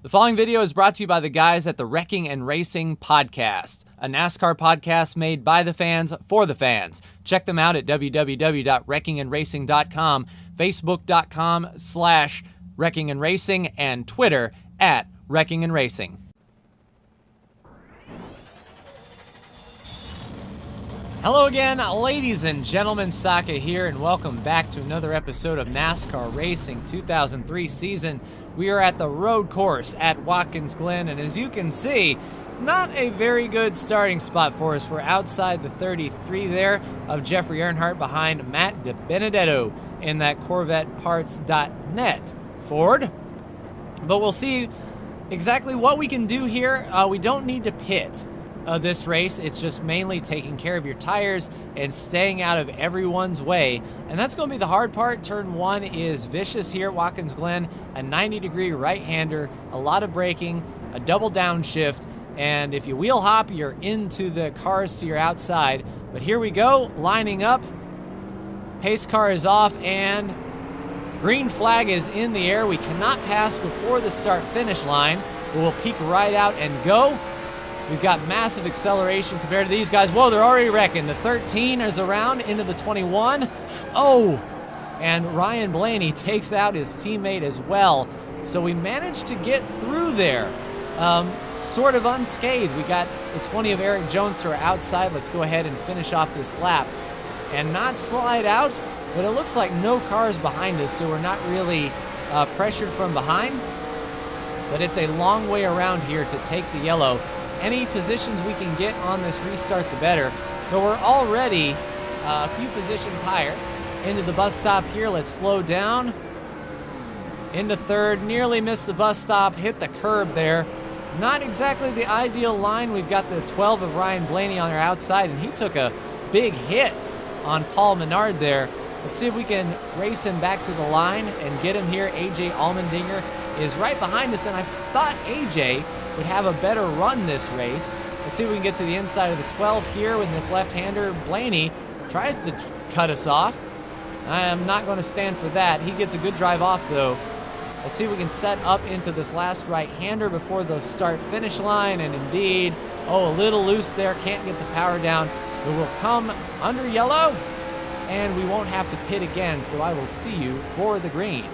The following video is brought to you by the guys at the Wrecking and Racing Podcast, a NASCAR podcast made by the fans for the fans. Check them out at www.wreckingandracing.com, facebook.com/wreckingandracing, and Twitter at Wrecking and Racing. Hello again, ladies and gentlemen, Saka here, and welcome back to another episode of NASCAR Racing 2003 season. We are at the road course at Watkins Glen, and as you can see, not a very good starting spot for us. We're outside the 33 there of Jeffrey Earnhardt behind Matt DiBenedetto in that CorvetteParts.net Ford. But we'll see exactly what we can do here. We don't need to pit this race. It's just mainly taking care of your tires and staying out of everyone's way, and that's going to be the hard part. Turn 1 is vicious here at Watkins Glen, a 90-degree right-hander, a lot of braking, a double downshift, and if you wheel hop, you're into the cars to your outside. But here we go, lining up. Pace car is off, and green flag is in the air. We cannot pass before the start-finish line, but we'll peek right out and go. We've got massive acceleration compared to these guys. Whoa, they're already wrecking. The 13 is around into the 21. Oh, and Ryan Blaney takes out his teammate as well. So we managed to get through there sort of unscathed. We got the 20 of Eric Jones to our outside. Let's go ahead and finish off this lap and not slide out, but it looks like no cars behind us, so we're not really pressured from behind. But it's a long way around here to take the yellow. Any positions we can get on this restart, the better. But we're already a few positions higher. Into the bus stop here. Let's slow down. Into third. Nearly missed the bus stop. Hit the curb there. Not exactly the ideal line. We've got the 12 of Ryan Blaney on our outside, and he took a big hit on Paul Menard there. Let's see if we can race him back to the line and get him here. AJ Allmendinger is right behind us, and I thought AJ would have a better run this race. Let's see if we can get to the inside of the 12 here with this left-hander. Blaney tries to cut us off. I am not going to stand for that. He gets a good drive off, though. Let's see if we can set up into this last right-hander before the start-finish line, and indeed, a little loose there. Can't get the power down, but we'll come under yellow, and we won't have to pit again, so I will see you for the green.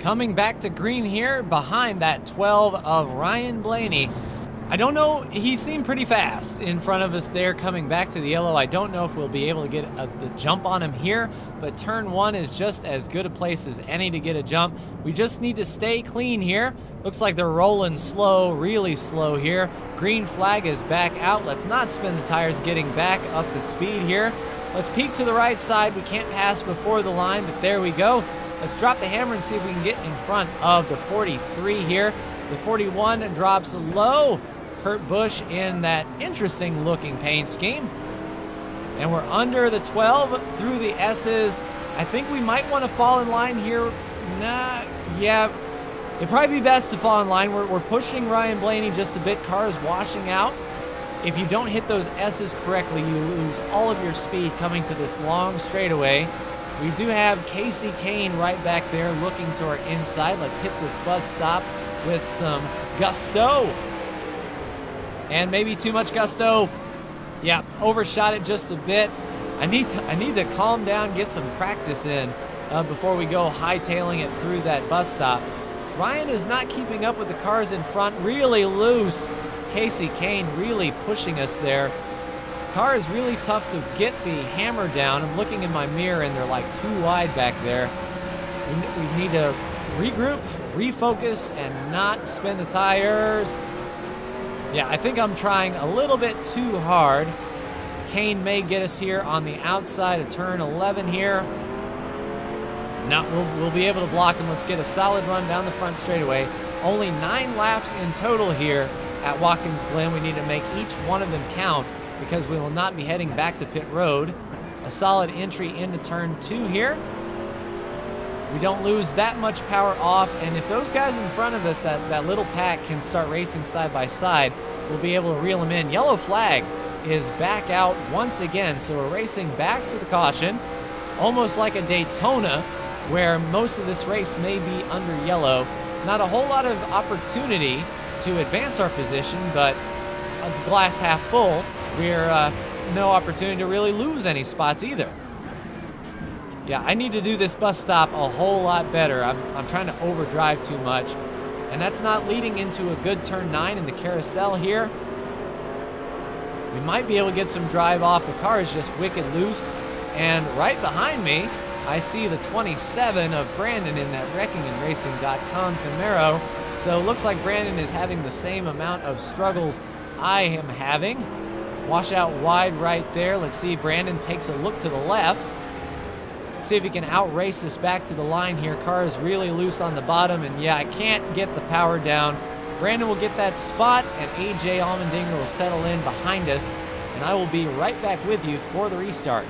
Coming back to green here behind that 12 of Ryan Blaney. I don't know, he seemed pretty fast in front of us there coming back to the yellow. I don't know if we'll be able to get the jump on him here, but turn 1 is just as good a place as any to get a jump. We just need to stay clean here. Looks like they're rolling slow, really slow here. Green flag is back out. Let's not spin the tires, getting back up to speed here. Let's peek to the right side. We can't pass before the line, but there we go. Let's drop the hammer and see if we can get in front of the 43 here. The 41 drops low. Kurt Busch in that interesting looking paint scheme. And we're under the 12 through the S's. I think we might want to fall in line here. Nah, yeah. It'd probably be best to fall in line. We're pushing Ryan Blaney just a bit. Car is washing out. If you don't hit those S's correctly, you lose all of your speed coming to this long straightaway. We do have Casey Kane right back there looking to our inside. Let's hit this bus stop with some gusto. And maybe too much gusto. Yeah, overshot it just a bit. I need to calm down, get some practice in before we go hightailing it through that bus stop. Ryan is not keeping up with the cars in front, really loose. Casey Kane really pushing us there. Car is really tough to get the hammer down. I'm looking in my mirror and they're like too wide back there. We need to regroup, refocus, and not spin the tires. Yeah, I think I'm trying a little bit too hard. Kane may get us here on the outside of turn 11 here. No, we'll be able to block him. Let's get a solid run down the front straightaway. Only 9 laps in total here at Watkins Glen. We need to make each one of them count because we will not be heading back to pit road. A solid entry into turn 2 here. We don't lose that much power off, and if those guys in front of us, that little pack, can start racing side by side, we'll be able to reel them in. Yellow flag is back out once again, so we're racing back to the caution, almost like a Daytona, where most of this race may be under yellow. Not a whole lot of opportunity to advance our position, but the glass half full, we're no opportunity to really lose any spots either. Yeah, I need to do this bus stop a whole lot better. I'm trying to overdrive too much, and that's not leading into a good turn 9 in the carousel here. We might be able to get some drive off. The car is just wicked loose, and right behind me, I see the 27 of Brandon in that WreckingandRacing.com Camaro. So it looks like Brandon is having the same amount of struggles I am having. Wash out wide right there. Let's see, Brandon takes a look to the left. Let's see if he can outrace us back to the line here. Car is really loose on the bottom, and yeah, I can't get the power down. Brandon will get that spot, and AJ Allmendinger will settle in behind us, and I will be right back with you for the restart.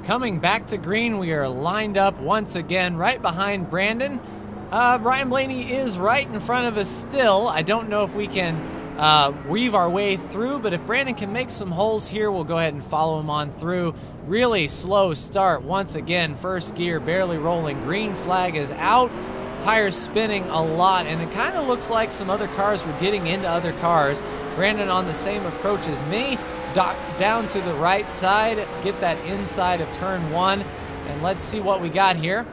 Coming back to green, we are lined up once again right behind Brandon. Ryan Blaney is right in front of us still. I don't know if we can weave our way through, but if Brandon can make some holes here, we'll go ahead and follow him on through. Really slow start once again. First gear barely rolling. Green flag is out. Tires spinning a lot, and it kind of looks like some other cars were getting into other cars. Brandon on the same approach as me. Down to the right side, get that inside of turn 1, and let's see what we got here.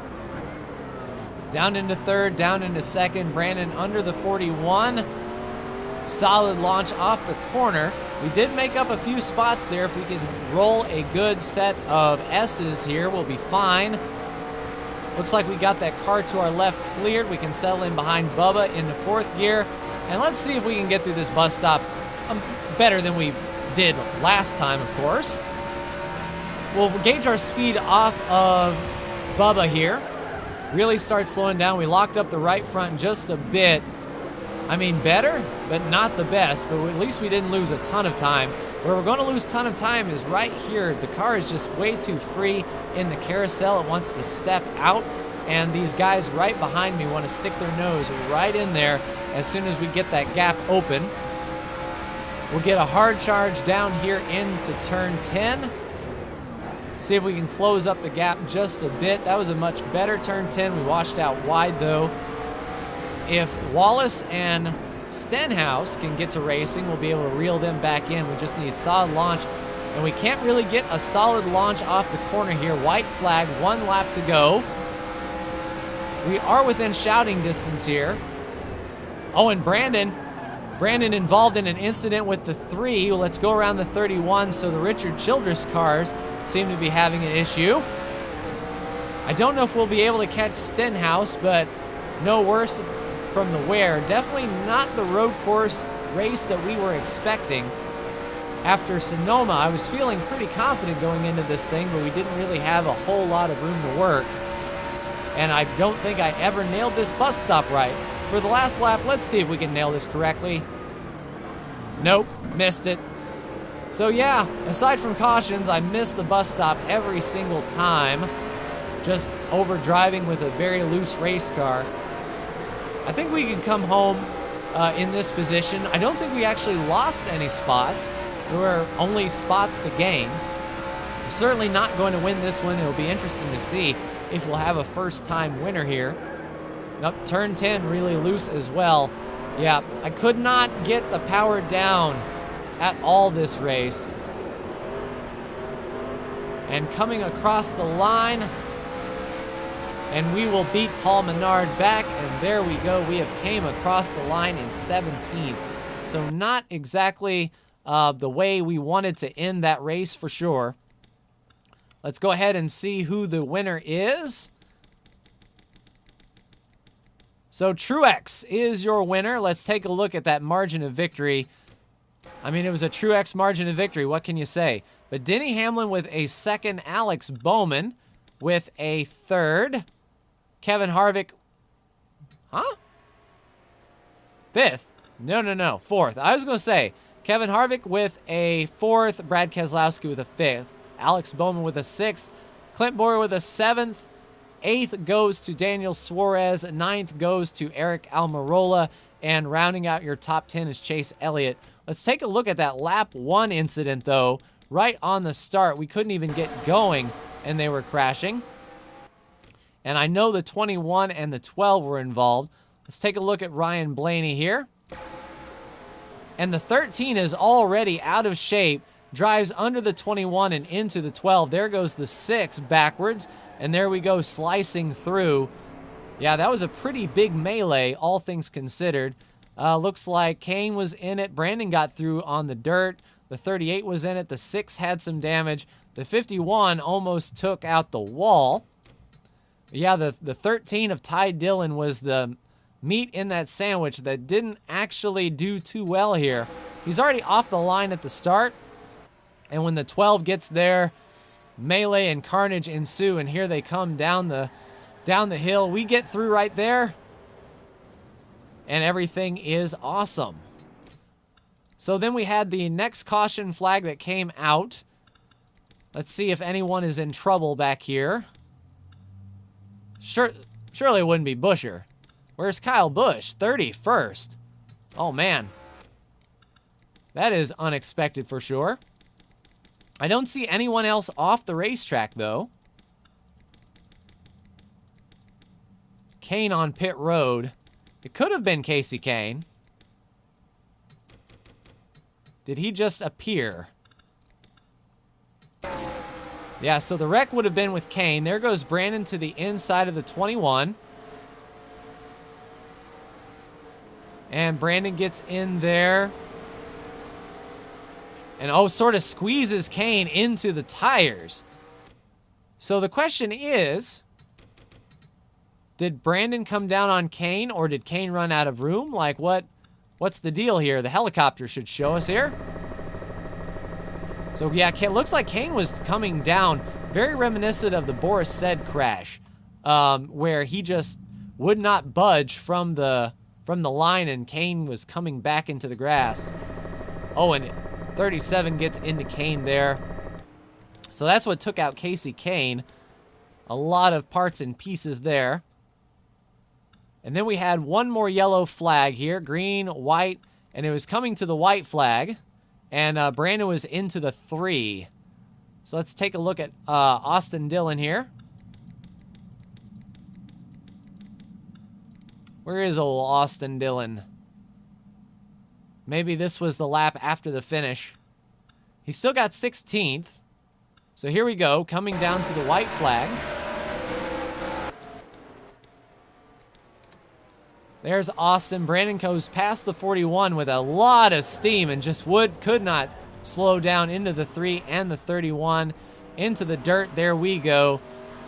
Down into third, down into second. Brandon under the 41. Solid launch off the corner. We did make up a few spots there. If we can roll a good set of S's here, we'll be fine. Looks like we got that car to our left cleared. We can settle in behind Bubba into fourth gear. And let's see if we can get through this bus stop better than we did last time, of course. We'll gauge our speed off of Bubba here. Really start slowing down. We locked up the right front just a bit. I mean, better, but not the best. But at least we didn't lose a ton of time. Where we're going to lose a ton of time is right here. The car is just way too free in the carousel. It wants to step out. And these guys right behind me want to stick their nose right in there as soon as we get that gap open. We'll get a hard charge down here into turn 10. See if we can close up the gap just a bit. That was a much better turn 10. We washed out wide though. If Wallace and Stenhouse can get to racing, we'll be able to reel them back in. We just need solid launch, and we can't really get a solid launch off the corner here. White flag, 1 lap to go. We are within shouting distance here. Oh, and Brandon involved in an incident with the 3. Let's go around the 31. So the Richard Childress cars seem to be having an issue. I don't know if we'll be able to catch Stenhouse, but no worse from the wear. Definitely not the road course race that we were expecting. After Sonoma, I was feeling pretty confident going into this thing, but we didn't really have a whole lot of room to work. And I don't think I ever nailed this bus stop right. For the last lap, let's see if we can nail this correctly. Nope, missed it. So yeah, aside from cautions, I missed the bus stop every single time. Just overdriving with a very loose race car. I think we can come home in this position. I don't think we actually lost any spots. There were only spots to gain. We're certainly not going to win this one. It'll be interesting to see if we'll have a first-time winner here. Nope, turn 10 really loose as well. Yeah, I could not get the power down at all this race. And coming across the line, and we will beat Paul Menard back, and there we go. We have came across the line in 17th. So not exactly the way we wanted to end that race for sure. Let's go ahead and see who the winner is. So Truex is your winner. Let's take a look at that margin of victory. I mean, it was a Truex margin of victory. What can you say? But Denny Hamlin with a second. Alex Bowman with a third. Kevin Harvick. Huh? Fifth. No. Fourth. I was going to say Kevin Harvick with a fourth. Brad Keselowski with a fifth. Alex Bowman with a sixth. Clint Bowyer with a seventh. Eighth goes to Daniel Suarez. Ninth goes to Eric Almirola. And rounding out your top 10 is Chase Elliott. Let's take a look at that lap 1 incident, though. Right on the start, we couldn't even get going, and they were crashing. And I know the 21 and the 12 were involved. Let's take a look at Ryan Blaney here. And the 13 is already out of shape. Drives under the 21 and into the 12. There goes the 6 backwards. And there we go, slicing through. Yeah, that was a pretty big melee, all things considered. Looks like Kane was in it. Brandon got through on the dirt. The 38 was in it. The 6 had some damage. The 51 almost took out the wall. Yeah, the 13 of Ty Dillon was the meat in that sandwich that didn't actually do too well here. He's already off the line at the start. And when the 12 gets there, melee and carnage ensue. And here they come down the hill. We get through right there. And everything is awesome. So then we had the next caution flag that came out. Let's see if anyone is in trouble back here. Surely it wouldn't be Buescher. Where's Kyle Busch? 31st. Oh, man. That is unexpected for sure. I don't see anyone else off the racetrack, though. Kane on pit road. It could have been Casey Kane. Did he just appear? Yeah, so the wreck would have been with Kane. There goes Brandon to the inside of the 21. And Brandon gets in there. And sort of squeezes Kane into the tires. So the question is, did Brandon come down on Kane, or did Kane run out of room? Like, what's the deal here? The helicopter should show us here. So yeah, looks like Kane was coming down, very reminiscent of the Boris Said crash, where he just would not budge from the line, and Kane was coming back into the grass. Oh, and 37 gets into Kane there. So that's what took out Casey Kane. A lot of parts and pieces there. And then we had one more yellow flag here, green, white, and it was coming to the white flag. And Brandon was into the 3. So let's take a look at Austin Dillon here. Where is old Austin Dillon? Maybe this was the lap after the finish. He still got 16th. So here we go, coming down to the white flag. There's Austin. Brandon goes past the 41 with a lot of steam and just could not slow down into the 3 and the 31. Into the dirt, there we go.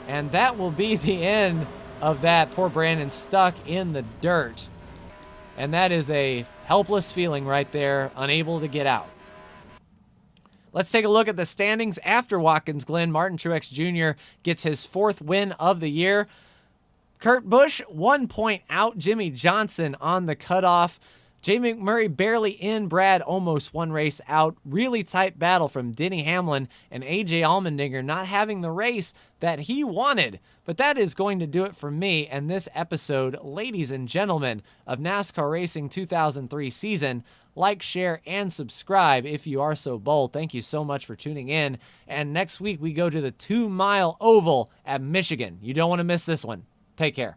And that will be the end of that. Poor Brandon stuck in the dirt. And that is a helpless feeling right there, unable to get out. Let's take a look at the standings after Watkins Glen. Martin Truex Jr. gets his 4th win of the year. Kurt Busch, 1 point out. Jimmy Johnson on the cutoff. Jay McMurray barely in. Brad almost 1 race out. Really tight battle from Denny Hamlin and AJ Allmendinger not having the race that he wanted. But that is going to do it for me and this episode, ladies and gentlemen, of NASCAR Racing 2003 season. Like, share, and subscribe if you are so bold. Thank you so much for tuning in. And next week we go to the 2 Mile Oval at Michigan. You don't want to miss this one. Take care.